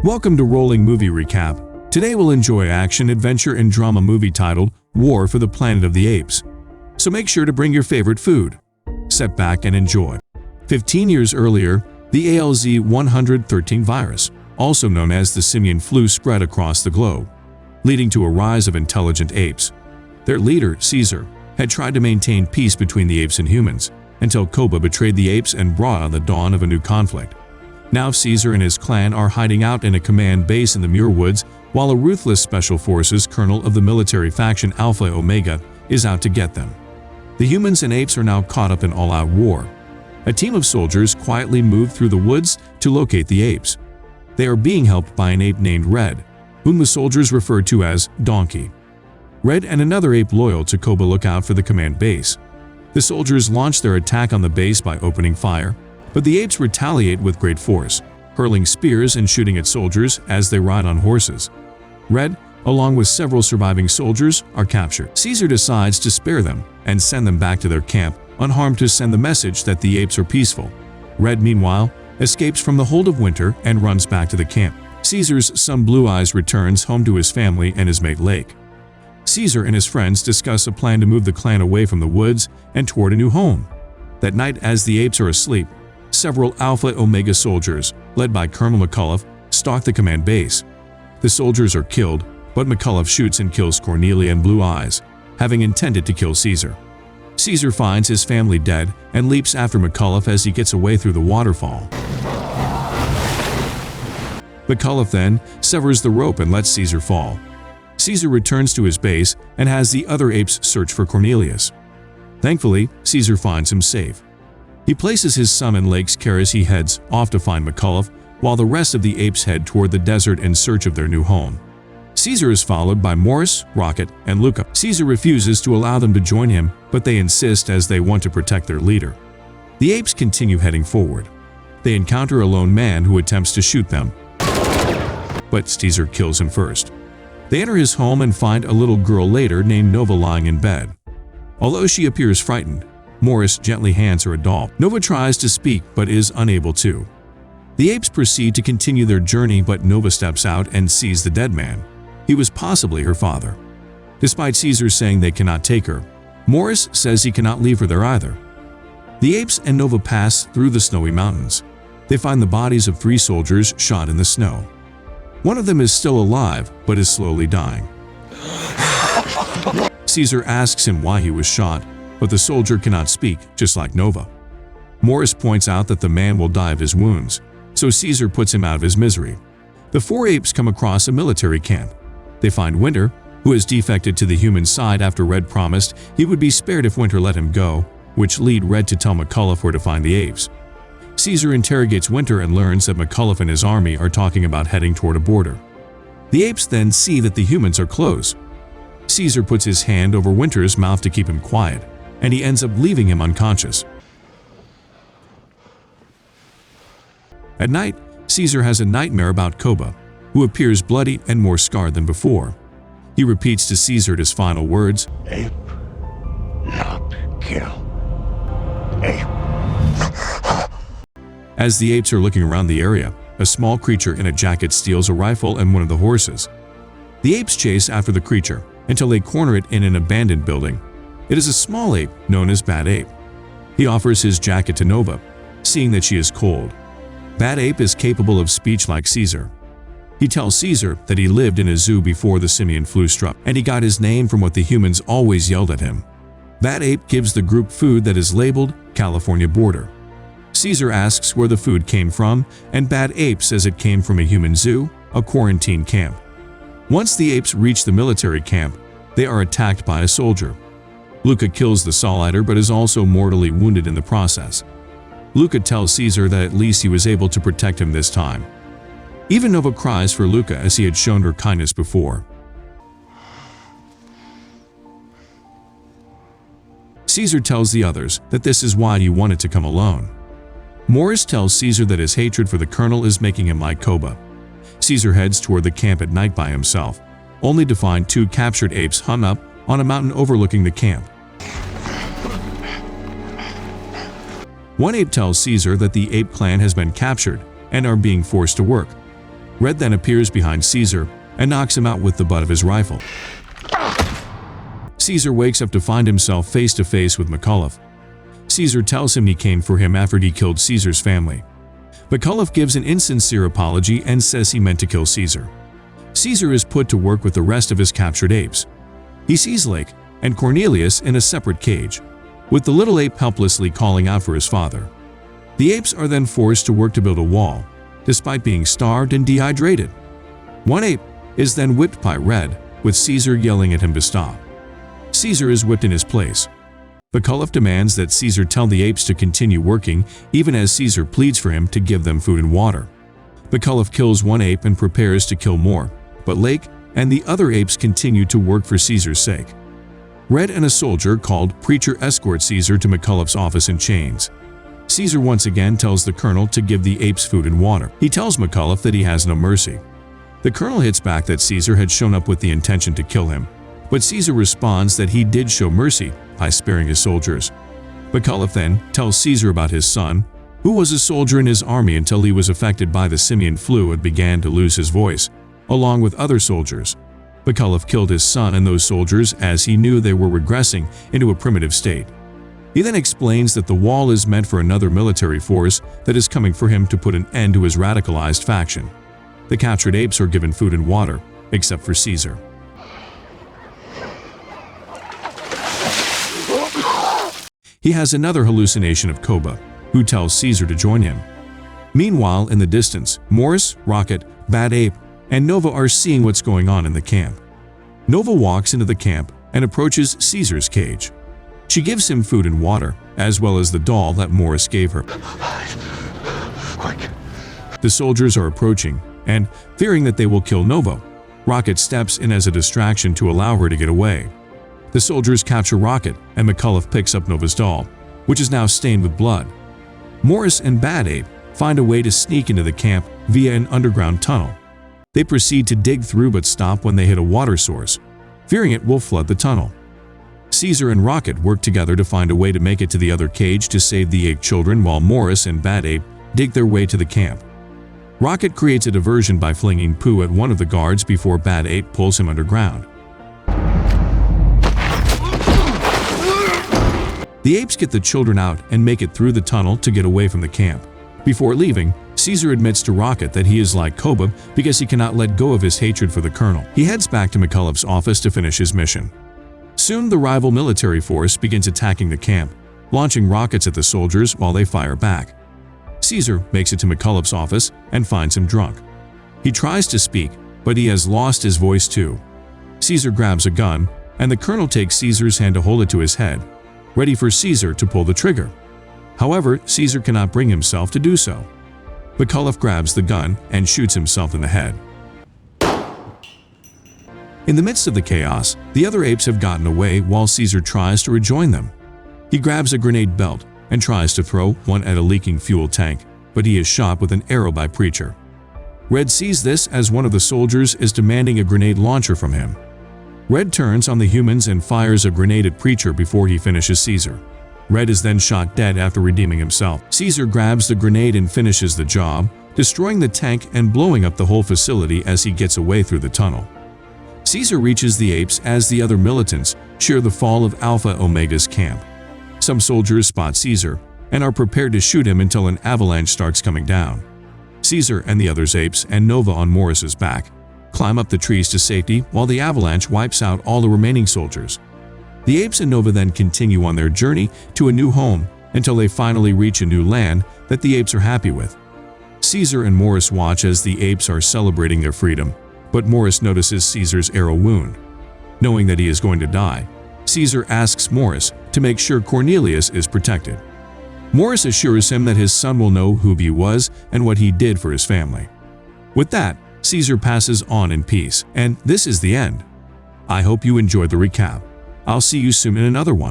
Welcome to Rolling Movie Recap. Today we'll enjoy action, adventure, and drama movie titled War for the Planet of the Apes. So make sure to bring your favorite food. Sit back and enjoy. 15 years earlier, the ALZ-113 virus, also known as the simian flu, spread across the globe, leading to a rise of intelligent apes. Their leader, Caesar, had tried to maintain peace between the apes and humans, until Koba betrayed the apes and brought on the dawn of a new conflict. Now Caesar and his clan are hiding out in a command base in the Muir Woods, while a ruthless special forces colonel of the military faction Alpha Omega is out to get them. The humans and apes are now caught up in all-out war. A team of soldiers quietly move through the woods to locate the apes. They are being helped by an ape named Red, whom the soldiers refer to as Donkey. Red and another ape loyal to Koba look out for the command base. The soldiers launch their attack on the base by opening fire, but the apes retaliate with great force, hurling spears and shooting at soldiers as they ride on horses. Red, along with several surviving soldiers, are captured. Caesar decides to spare them and send them back to their camp, unharmed, to send the message that the apes are peaceful. Red, meanwhile, escapes from the hold of Winter and runs back to the camp. Caesar's son Blue Eyes returns home to his family and his mate Lake. Caesar and his friends discuss a plan to move the clan away from the woods and toward a new home. That night, as the apes are asleep, several Alpha Omega soldiers, led by Colonel McCullough, stalk the command base. The soldiers are killed, but McCullough shoots and kills Cornelia and Blue Eyes, having intended to kill Caesar. Caesar finds his family dead and leaps after McCullough as he gets away through the waterfall. McCullough then severs the rope and lets Caesar fall. Caesar returns to his base and has the other apes search for Cornelius. Thankfully, Caesar finds him safe. He places his son in Lake's care as he heads off to find McCullough, while the rest of the apes head toward the desert in search of their new home. Caesar is followed by Morris, Rocket, and Luca. Caesar refuses to allow them to join him, but they insist as they want to protect their leader. The apes continue heading forward. They encounter a lone man who attempts to shoot them, but Caesar kills him first. They enter his home and find a little girl later named Nova lying in bed. Although she appears frightened, Morris gently hands her a doll. Nova tries to speak but is unable to. The apes proceed to continue their journey, but Nova steps out and sees the dead man. He was possibly her father. Despite Caesar saying they cannot take her, Morris says he cannot leave her there either. The apes and Nova pass through the snowy mountains. They find the bodies of 3 soldiers shot in the snow. One of them is still alive, but is slowly dying. Caesar asks him why he was shot, but the soldier cannot speak, just like Nova. Morris points out that the man will die of his wounds, so Caesar puts him out of his misery. The 4 apes come across a military camp. They find Winter, who has defected to the human side after Red promised he would be spared if Winter let him go, which lead Red to tell McCullough where to find the apes. Caesar interrogates Winter and learns that McCullough and his army are talking about heading toward a border. The apes then see that the humans are close. Caesar puts his hand over Winter's mouth to keep him quiet, and he ends up leaving him unconscious. At night, Caesar has a nightmare about Koba, who appears bloody and more scarred than before. He repeats to Caesar his final words, "Ape, not kill. Ape." As the apes are looking around the area, a small creature in a jacket steals a rifle and one of the horses. The apes chase after the creature until they corner it in an abandoned building. It is a small ape known as Bad Ape. He offers his jacket to Nova, seeing that she is cold. Bad Ape is capable of speech like Caesar. He tells Caesar that he lived in a zoo before the simian flu struck, and he got his name from what the humans always yelled at him. Bad Ape gives the group food that is labeled California Border. Caesar asks where the food came from, and Bad Ape says it came from a human zoo, a quarantine camp. Once the apes reach the military camp, they are attacked by a soldier. Luca kills the Solider but is also mortally wounded in the process. Luca tells Caesar that at least he was able to protect him this time. Even Nova cries for Luca as he had shown her kindness before. Caesar tells the others that this is why he wanted to come alone. Morris tells Caesar that his hatred for the colonel is making him like Koba. Caesar heads toward the camp at night by himself, only to find 2 captured apes hung up on a mountain overlooking the camp. One ape tells Caesar that the ape clan has been captured and are being forced to work. Red then appears behind Caesar and knocks him out with the butt of his rifle. Caesar wakes up to find himself face to face with McAuliffe. Caesar tells him he came for him after he killed Caesar's family. McAuliffe gives an insincere apology and says he meant to kill Caesar. Caesar is put to work with the rest of his captured apes. He sees Lake and Cornelius in a separate cage, with the little ape helplessly calling out for his father. The apes are then forced to work to build a wall, despite being starved and dehydrated. One ape is then whipped by Red, with Caesar yelling at him to stop. Caesar is whipped in his place. McAuliffe demands that Caesar tell the apes to continue working, even as Caesar pleads for him to give them food and water. McAuliffe kills one ape and prepares to kill more, but Lake and the other apes continue to work for Caesar's sake. Red and a soldier called Preacher escort Caesar to McAuliffe's office in chains. Caesar once again tells the colonel to give the apes food and water. He tells McAuliffe that he has no mercy. The colonel hits back that Caesar had shown up with the intention to kill him, but Caesar responds that he did show mercy by sparing his soldiers. McAuliffe then tells Caesar about his son, who was a soldier in his army until he was affected by the simian flu and began to lose his voice, along with other soldiers. McAuliffe killed his son and those soldiers as he knew they were regressing into a primitive state. He then explains that the wall is meant for another military force that is coming for him to put an end to his radicalized faction. The captured apes are given food and water, except for Caesar. He has another hallucination of Koba, who tells Caesar to join him. Meanwhile, in the distance, Morris, Rocket, Bad Ape, and Nova are seeing what's going on in the camp. Nova walks into the camp and approaches Caesar's cage. She gives him food and water, as well as the doll that Morris gave her. Quick. The soldiers are approaching, and, fearing that they will kill Nova, Rocket steps in as a distraction to allow her to get away. The soldiers capture Rocket, and McAuliffe picks up Nova's doll, which is now stained with blood. Morris and Bad Ape find a way to sneak into the camp via an underground tunnel. They proceed to dig through but stop when they hit a water source, fearing it will flood the tunnel. Caesar and Rocket work together to find a way to make it to the other cage to save the ape children while Morris and Bad Ape dig their way to the camp. Rocket creates a diversion by flinging poo at one of the guards before Bad Ape pulls him underground. The apes get the children out and make it through the tunnel to get away from the camp. Before leaving, Caesar admits to Rocket that he is like Koba because he cannot let go of his hatred for the colonel. He heads back to McAuliffe's office to finish his mission. Soon, the rival military force begins attacking the camp, launching rockets at the soldiers while they fire back. Caesar makes it to McAuliffe's office and finds him drunk. He tries to speak, but he has lost his voice too. Caesar grabs a gun, and the colonel takes Caesar's hand to hold it to his head, ready for Caesar to pull the trigger. However, Caesar cannot bring himself to do so. McAuliffe grabs the gun and shoots himself in the head. In the midst of the chaos, the other apes have gotten away while Caesar tries to rejoin them. He grabs a grenade belt and tries to throw one at a leaking fuel tank, but he is shot with an arrow by Preacher. Red sees this as one of the soldiers is demanding a grenade launcher from him. Red turns on the humans and fires a grenade at Preacher before he finishes Caesar. Red is then shot dead after redeeming himself. Caesar grabs the grenade and finishes the job, destroying the tank and blowing up the whole facility as he gets away through the tunnel. Caesar reaches the apes as the other militants cheer the fall of Alpha Omega's camp. Some soldiers spot Caesar and are prepared to shoot him until an avalanche starts coming down. Caesar and the others apes and Nova on Morris's back climb up the trees to safety while the avalanche wipes out all the remaining soldiers. The apes and Nova then continue on their journey to a new home until they finally reach a new land that the apes are happy with. Caesar and Morris watch as the apes are celebrating their freedom, but Morris notices Caesar's arrow wound. Knowing that he is going to die, Caesar asks Morris to make sure Cornelius is protected. Morris assures him that his son will know who he was and what he did for his family. With that, Caesar passes on in peace, and this is the end. I hope you enjoyed the recap. I'll see you soon in another one.